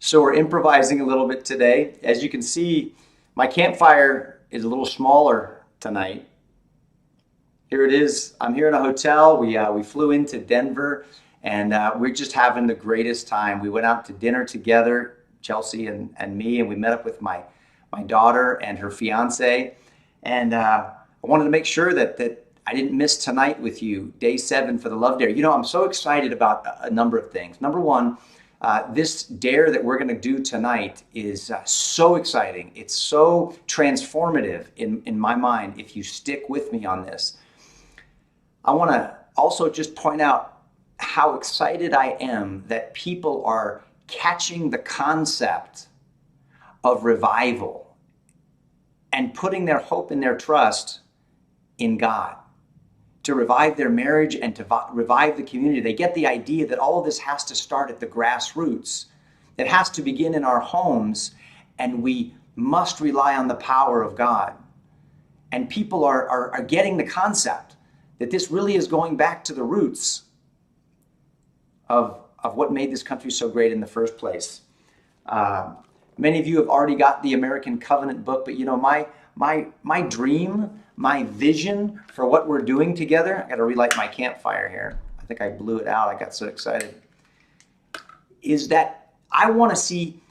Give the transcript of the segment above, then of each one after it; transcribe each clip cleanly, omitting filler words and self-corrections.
So we're improvising a little bit today. As you can see, my campfire is a little smaller tonight. Here it is. I'm here in a hotel. We flew into Denver, and we're just having the greatest time. We went out to dinner together, Chelsea and me, and we met up with my daughter and her fiance. And I wanted to make sure that I didn't miss tonight with you, day 7 for the Love Dare. You know, I'm so excited about a number of things. Number one, this dare that we're going to do tonight is so exciting. It's so transformative in my mind if you stick with me on this. I want to also just point out how excited I am that people are catching the concept of revival and putting their hope and their trust in God to revive their marriage and to revive the community. They get the idea that all of this has to start at the grassroots. It has to begin in our homes, and we must rely on the power of God. And people are getting the concept that this really is going back to the roots of what made this country so great in the first place. Many of you have already got the American Covenant book, but you know, my dream, my vision for what we're doing together, I got to relight my campfire here. I think I blew it out. I got so excited. Is that I want to see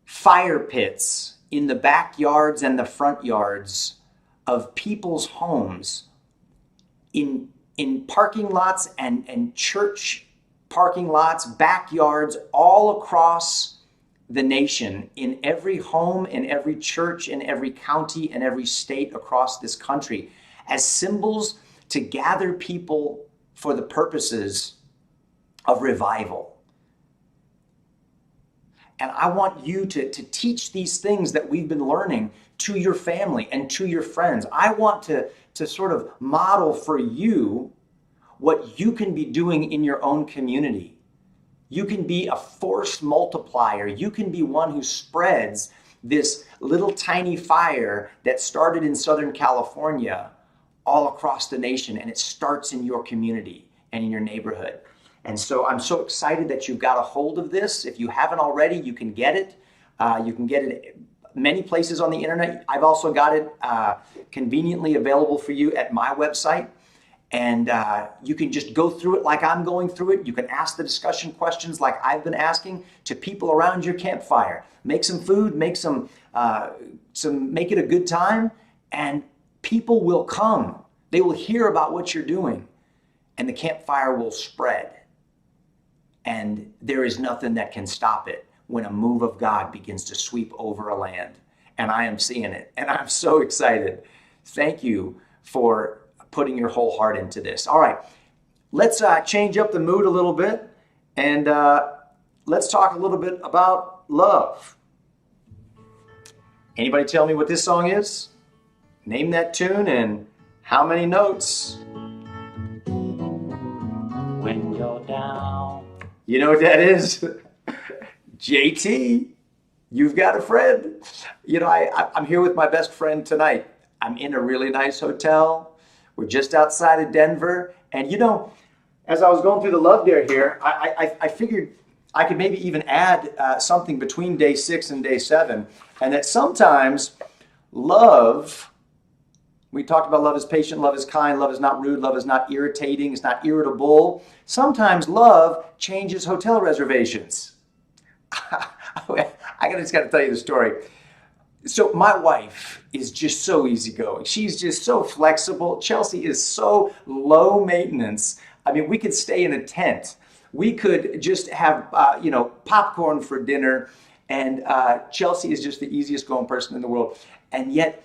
fire pits in the backyards and the front yards of people's homes, in parking lots and church parking lots, backyards, all across the nation, in every home, in every church, in every county, and every state across this country, as symbols to gather people for the purposes of revival. And I want you to teach these things that we've been learning to your family and to your friends. I want to sort of model for you what you can be doing in your own community. You can be a force multiplier. You can be one who spreads this little tiny fire that started in Southern California all across the nation, and it starts in your community and in your neighborhood. And so I'm so excited that you've got a hold of this. If you haven't already, you can get it. You can get it many places on the internet. I've also got it conveniently available for you at my website. And you can just go through it like I'm going through it. You can ask the discussion questions like I've been asking to people around your campfire. Make some food, make it a good time, and people will come. They will hear about what you're doing, and the campfire will spread. And there is nothing that can stop it when a move of God begins to sweep over a land. And I am seeing it, and I'm so excited. Thank you for putting your whole heart into this. All right, let's change up the mood a little bit, and let's talk a little bit about love. Anybody tell me what this song is? Name that tune and how many notes? When you're down. You know what that is? JT, you've got a friend. You know, I'm here with my best friend tonight. I'm in a really nice hotel. We're just outside of Denver. And you know, as I was going through the Love Dare here, I figured I could maybe even add something between day 6 and day 7. And that sometimes love, we talked about love is patient, love is kind, love is not rude, love is not irritating, it's not irritable. Sometimes love changes hotel reservations. I just got to tell you the story. So my wife is just so easygoing. She's just so flexible. Chelsea is so low maintenance. I mean, we could stay in a tent. We could just have, popcorn for dinner. And Chelsea is just the easiest going person in the world. And yet,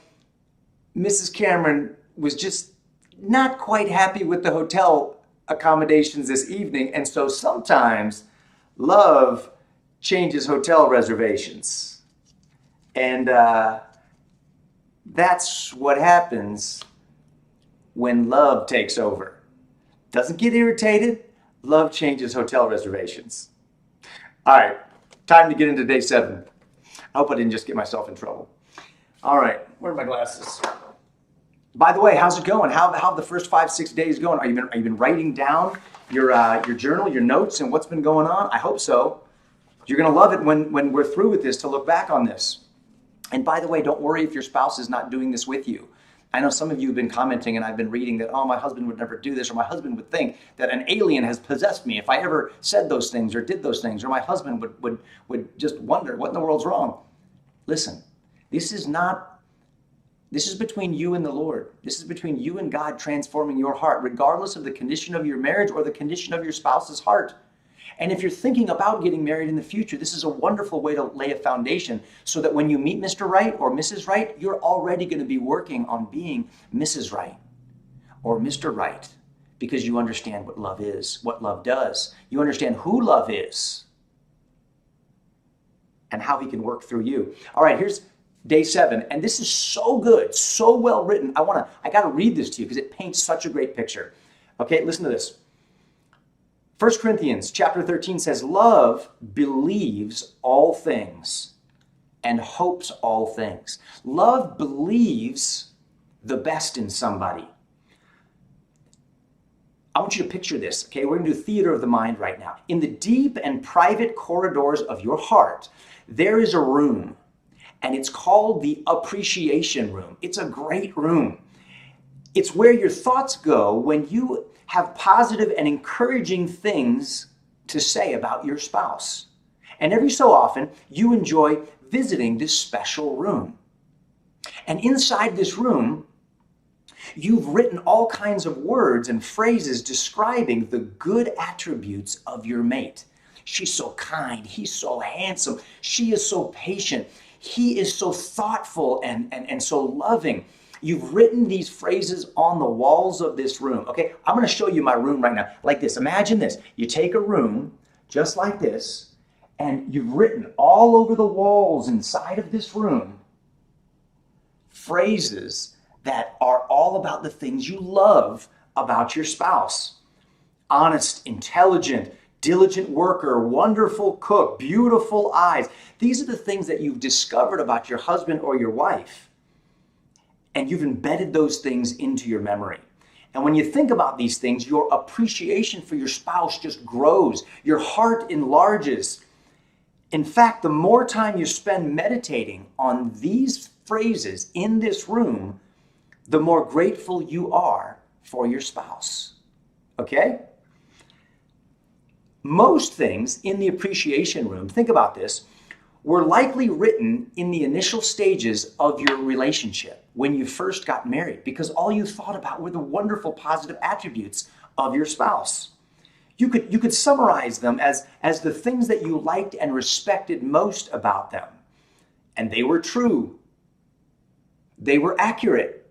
Mrs. Cameron was just not quite happy with the hotel accommodations this evening. And so sometimes love changes hotel reservations. And that's what happens when love takes over. Doesn't get irritated. Love changes hotel reservations. All right, time to get into day 7. I hope I didn't just get myself in trouble. All right, where are my glasses? By the way, how's it going? How have the first 5-6 days going? Are you been writing down your journal, your notes, and what's been going on? I hope so. You're going to love it when we're through with this to look back on this. And by the way, don't worry if your spouse is not doing this with you. I know some of you have been commenting, and I've been reading that, oh, my husband would never do this, or my husband would think that an alien has possessed me if I ever said those things or did those things, or my husband would just wonder what in the world's wrong. Listen, this is between you and the Lord. This is between you and God transforming your heart, regardless of the condition of your marriage or the condition of your spouse's heart. And if you're thinking about getting married in the future, this is a wonderful way to lay a foundation so that when you meet Mr. Right or Mrs. Right, you're already going to be working on being Mrs. Right or Mr. Right, because you understand what love is, what love does. You understand who love is and how he can work through you. All right, here's day 7, and this is so good, so well written. I got to read this to you because it paints such a great picture. Okay, listen to this. 1 Corinthians chapter 13 says, love believes all things and hopes all things. Love believes the best in somebody. I want you to picture this, okay? We're going to do theater of the mind right now. In the deep and private corridors of your heart, there is a room, and it's called the Appreciation Room. It's a great room. It's where your thoughts go when you have positive and encouraging things to say about your spouse. And every so often, you enjoy visiting this special room. And inside this room, you've written all kinds of words and phrases describing the good attributes of your mate. She's so kind. He's so handsome. She is so patient. He is so thoughtful and so loving. You've written these phrases on the walls of this room. Okay, I'm going to show you my room right now. Like this. Imagine this. You take a room just like this, and you've written all over the walls inside of this room phrases that are all about the things you love about your spouse. Honest, intelligent, diligent worker, wonderful cook, beautiful eyes. These are the things that you've discovered about your husband or your wife. And you've embedded those things into your memory. And when you think about these things, your appreciation for your spouse just grows. Your heart enlarges. In fact, the more time you spend meditating on these phrases in this room, the more grateful you are for your spouse. Okay? Most things in the Appreciation Room, think about this, were likely written in the initial stages of your relationship when you first got married, because all you thought about were the wonderful positive attributes of your spouse. You could summarize them as the things that you liked and respected most about them. And they were true. They were accurate.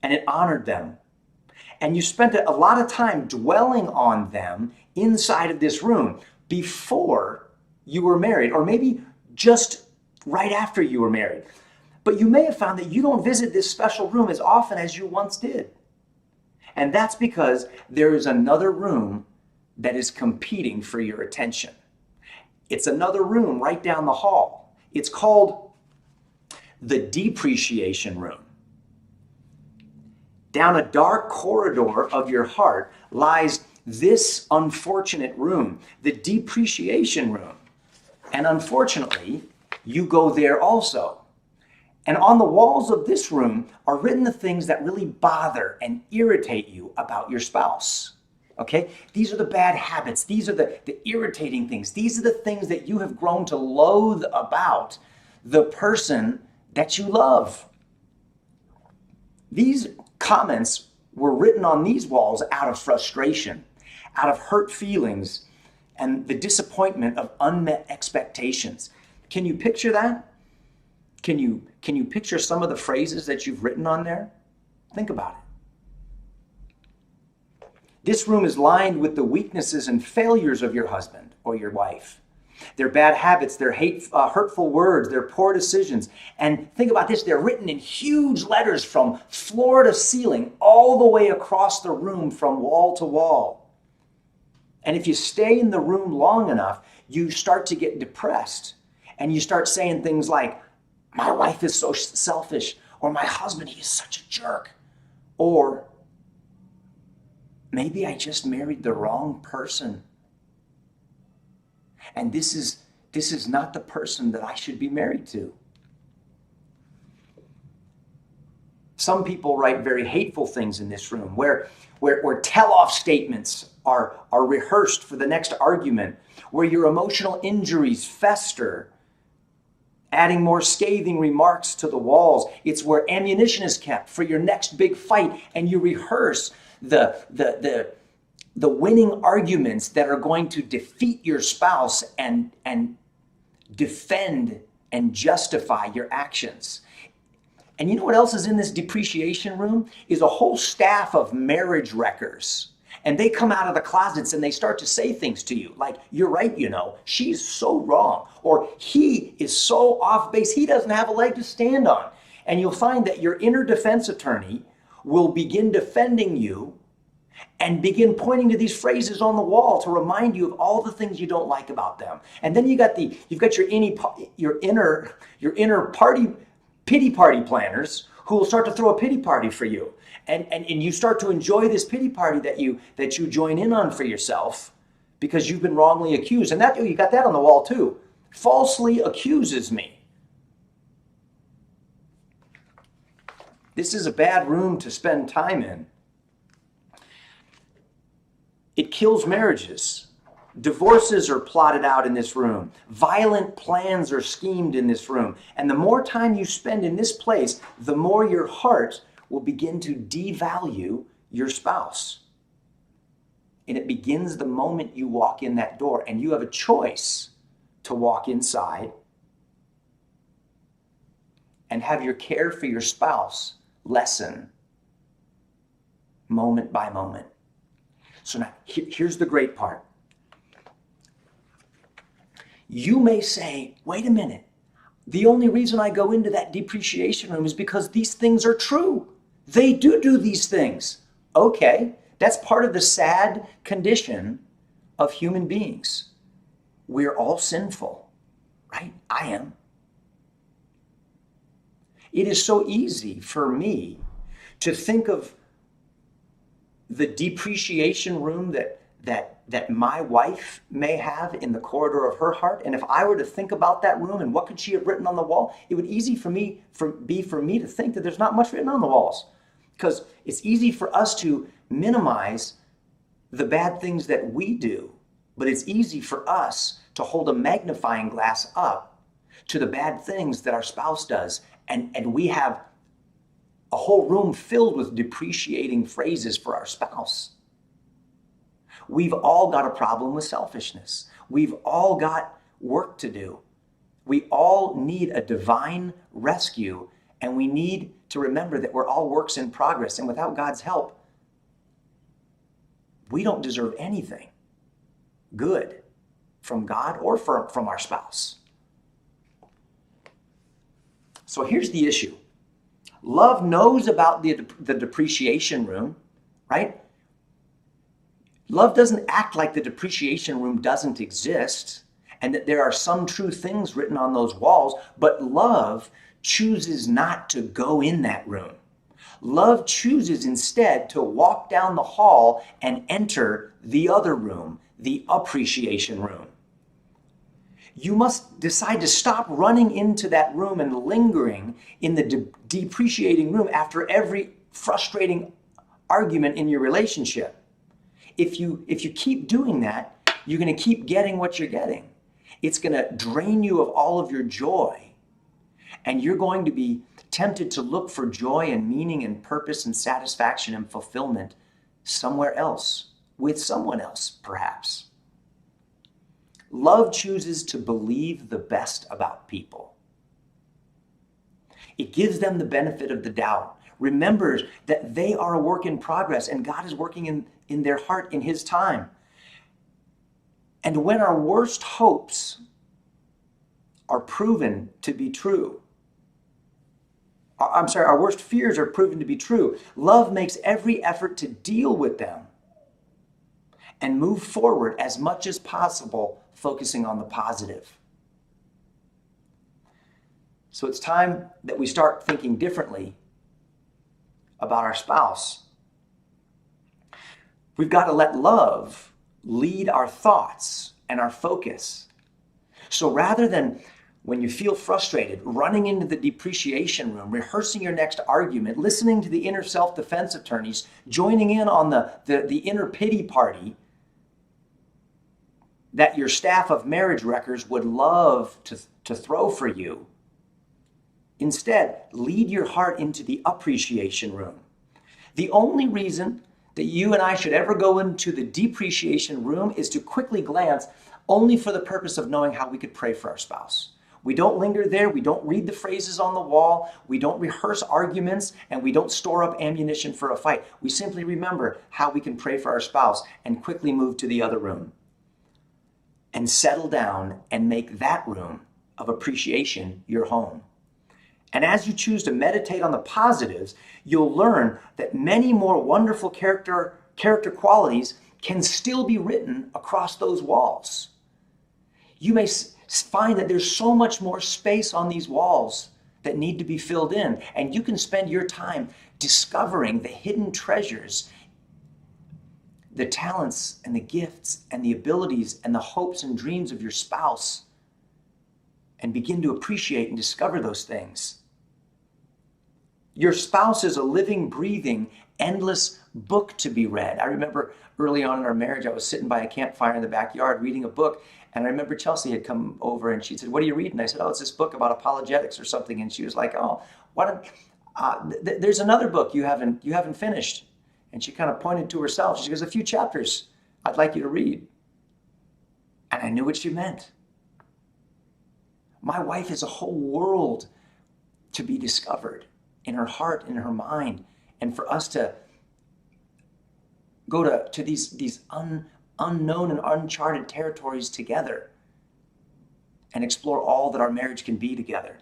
And it honored them. And you spent a lot of time dwelling on them inside of this room before you were married, or maybe just right after you were married. But you may have found that you don't visit this special room as often as you once did. And that's because there is another room that is competing for your attention. It's another room right down the hall. It's called the Depreciation Room. Down a dark corridor of your heart lies this unfortunate room, the Depreciation Room. And unfortunately, you go there also. And on the walls of this room are written the things that really bother and irritate you about your spouse. Okay? These are the bad habits. These are the irritating things. These are the things that you have grown to loathe about the person that you love. These comments were written on these walls out of frustration, out of hurt feelings, and the disappointment of unmet expectations. Can you picture that? Can you picture some of the phrases that you've written on there? Think about it. This room is lined with the weaknesses and failures of your husband or your wife. Their bad habits, their hurtful words, their poor decisions. And think about this, they're written in huge letters from floor to ceiling, all the way across the room from wall to wall. And if you stay in the room long enough, you start to get depressed. And you start saying things like, my wife is so selfish, or my husband, he is such a jerk. Or maybe I just married the wrong person. And this is not the person that I should be married to. Some people write very hateful things in this room where tell-off statements are rehearsed for the next argument, where your emotional injuries fester, adding more scathing remarks to the walls. It's where ammunition is kept for your next big fight, and you rehearse the winning arguments that are going to defeat your spouse and defend and justify your actions. And you know what else is in this depreciation room? Is a whole staff of marriage wreckers. And they come out of the closets and they start to say things to you like, you're right, she's so wrong. Or he is so off base, he doesn't have a leg to stand on. And you'll find that your inner defense attorney will begin defending you and begin pointing to these phrases on the wall to remind you of all the things you don't like about them. And then you've got your inner pity party planners who will start to throw a pity party for you. And you start to enjoy this pity party that you join in on for yourself because you've been wrongly accused. And you got that on the wall too. Falsely accuses me. This is a bad room to spend time in. It kills marriages. Divorces are plotted out in this room. Violent plans are schemed in this room. And the more time you spend in this place, the more your heart will begin to devalue your spouse. And it begins the moment you walk in that door, and you have a choice to walk inside and have your care for your spouse lessen moment by moment. So now, here's the great part. You may say, wait a minute, the only reason I go into that depreciation room is because these things are true. They do these things. Okay, that's part of the sad condition of human beings. We're all sinful, right? I am. It is so easy for me to think of the depreciation room that my wife may have in the corridor of her heart. And if I were to think about that room and what could she have written on the wall, it would be for me to think that there's not much written on the walls. Because it's easy for us to minimize the bad things that we do, but it's easy for us to hold a magnifying glass up to the bad things that our spouse does. And we have a whole room filled with depreciating phrases for our spouse. We've all got a problem with selfishness. We've all got work to do. We all need a divine rescue, and we need to remember that we're all works in progress, and without God's help, we don't deserve anything good from God or from our spouse. So here's the issue. Love knows about the depreciation room, right? Love doesn't act like the depreciation room doesn't exist and that there are some true things written on those walls, but love chooses not to go in that room. Love chooses instead to walk down the hall and enter the other room, the appreciation room. You must decide to stop running into that room and lingering in the depreciating room after every frustrating argument in your relationship. If you keep doing that, you're going to keep getting what you're getting. It's going to drain you of all of your joy. And you're going to be tempted to look for joy and meaning and purpose and satisfaction and fulfillment somewhere else, with someone else, perhaps. Love chooses to believe the best about people. It gives them the benefit of the doubt. Remembers that they are a work in progress and God is working in their heart in His time. And when our worst hopes are proven to be true, our worst fears are proven to be true, love makes every effort to deal with them and move forward as much as possible, focusing on the positive. So it's time that we start thinking differently about our spouse. We've got to let love lead our thoughts and our focus So rather than when you feel frustrated, running into the depreciation room, rehearsing your next argument, listening to the inner self-defense attorneys, joining in on the inner pity party that your staff of marriage wreckers would love to throw for you, instead, lead your heart into the appreciation room. The only reason that you and I should ever go into the depreciation room is to quickly glance only for the purpose of knowing how we could pray for our spouse. We don't linger there. We don't read the phrases on the wall. We don't rehearse arguments, and we don't store up ammunition for a fight. We simply remember how we can pray for our spouse and quickly move to the other room and settle down and make that room of appreciation your home. And as you choose to meditate on the positives, you'll learn that many more wonderful character qualities can still be written across those walls. You may find that there's so much more space on these walls that need to be filled in, and you can spend your time discovering the hidden treasures, the talents and the gifts and the abilities and the hopes and dreams of your spouse, and begin to appreciate and discover those things. Your spouse is a living, breathing, endless book to be read. I remember early on in our marriage, I was sitting by a campfire in the backyard reading a book, and I remember Chelsea had come over and she said, "What are you reading?" I said, "Oh, it's this book about apologetics or something." And she was like, "Oh, there's another book you haven't finished." And she kind of pointed to herself. She goes, "A few chapters I'd like you to read." And I knew what she meant. My wife is a whole world to be discovered in her heart, in her mind, and for us to go to these unknown and uncharted territories together and explore all that our marriage can be together.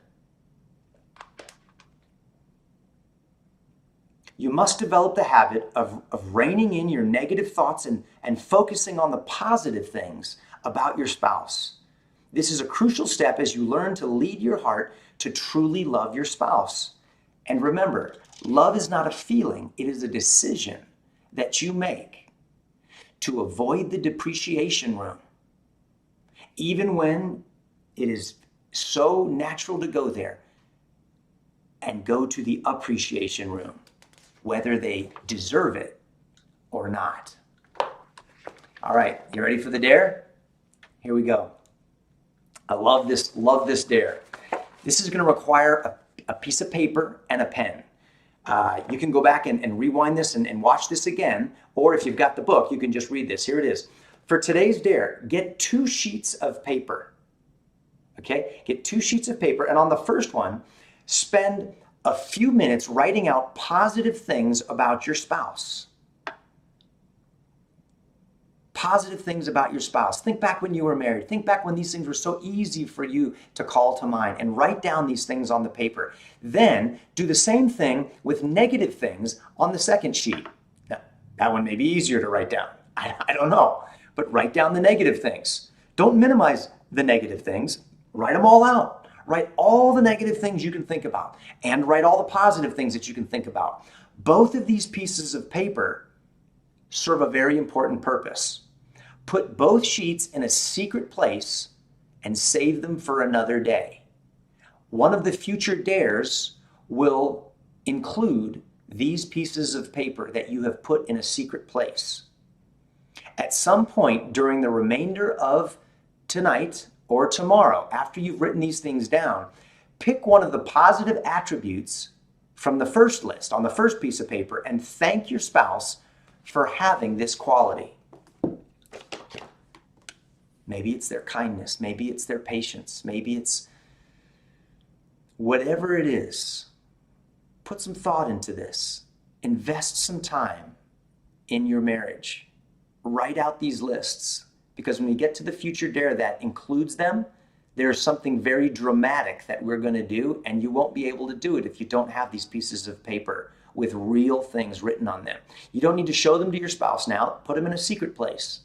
You must develop the habit of reining in your negative thoughts and focusing on the positive things about your spouse. This is a crucial step as you learn to lead your heart to truly love your spouse. And remember, love is not a feeling, it is a decision that you make to avoid the depreciation room, even when it is so natural to go there, and go to the appreciation room, whether they deserve it or not. All right, you ready for the dare? Here we go. I love this dare. This is going to require a piece of paper and a pen. You can go back and rewind this and watch this again, or if you've got the book, you can just read this. Here it is. For today's dare, get 2 sheets of paper. Okay? Get 2 sheets of paper, and on the first one, spend a few minutes writing out positive things about your spouse. Positive things about your spouse. Think back when you were married. Think back when these things were so easy for you to call to mind, and write down these things on the paper. Then do the same thing with negative things on the second sheet. Now, that one may be easier to write down. I don't know. But write down the negative things. Don't minimize the negative things. Write them all out. Write all the negative things you can think about, and write all the positive things that you can think about. Both of these pieces of paper serve a very important purpose. Put both sheets in a secret place and save them for another day. One of the future dares will include these pieces of paper that you have put in a secret place. At some point during the remainder of tonight or tomorrow, after you've written these things down, pick one of the positive attributes from the first list on the first piece of paper and thank your spouse for having this quality. Maybe it's their kindness. Maybe it's their patience. Maybe it's whatever it is. Put some thought into this. Invest some time in your marriage. Write out these lists, because when we get to the future dare that includes them, there's something very dramatic that we're going to do, and you won't be able to do it if you don't have these pieces of paper with real things written on them. You don't need to show them to your spouse now. Put them in a secret place.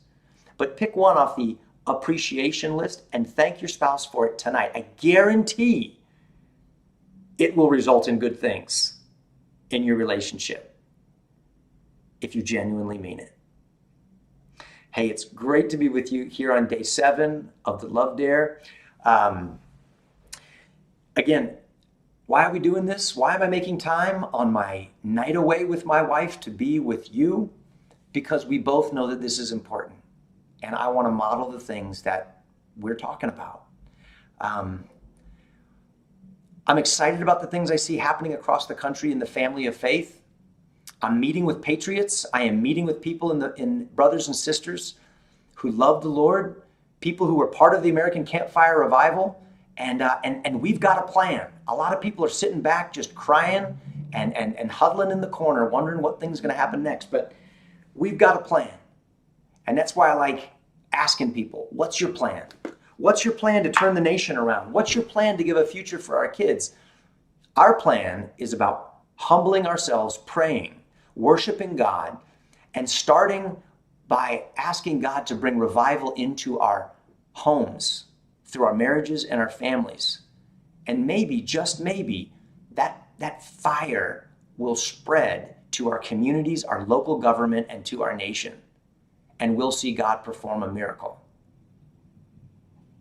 But pick one off the appreciation list and thank your spouse for it tonight. I guarantee it will result in good things in your relationship if you genuinely mean it. Hey, it's great to be with you here on day 7 of the Love Dare. Again, why are we doing this? Why am I making time on my night away with my wife to be with you? Because we both know that this is important. And I want to model the things that we're talking about. I'm excited about the things I see happening across the country in the family of faith. I'm meeting with patriots. I am meeting with people in brothers and sisters who love the Lord, people who were part of the American Campfire revival, and we've got a plan. A lot of people are sitting back just crying and huddling in the corner, wondering what thing's going to happen next. But we've got a plan. And that's why I like asking people, what's your plan? What's your plan to turn the nation around? What's your plan to give a future for our kids? Our plan is about humbling ourselves, praying, worshiping God, and starting by asking God to bring revival into our homes, through our marriages and our families. And maybe, just maybe, that fire will spread to our communities, our local government, and to our nation. And we'll see God perform a miracle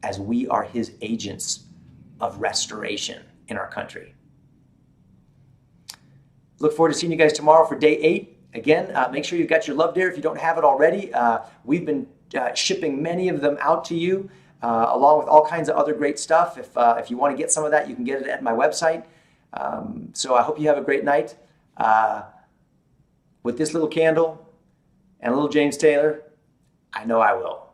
as we are his agents of restoration in our country. Look forward to seeing you guys tomorrow for day 8. Again, make sure you've got your love dare if you don't have it already. We've been shipping many of them out to you, along with all kinds of other great stuff. If you want to get some of that, you can get it at my website. So I hope you have a great night. With this little candle and a little James Taylor, I know I will.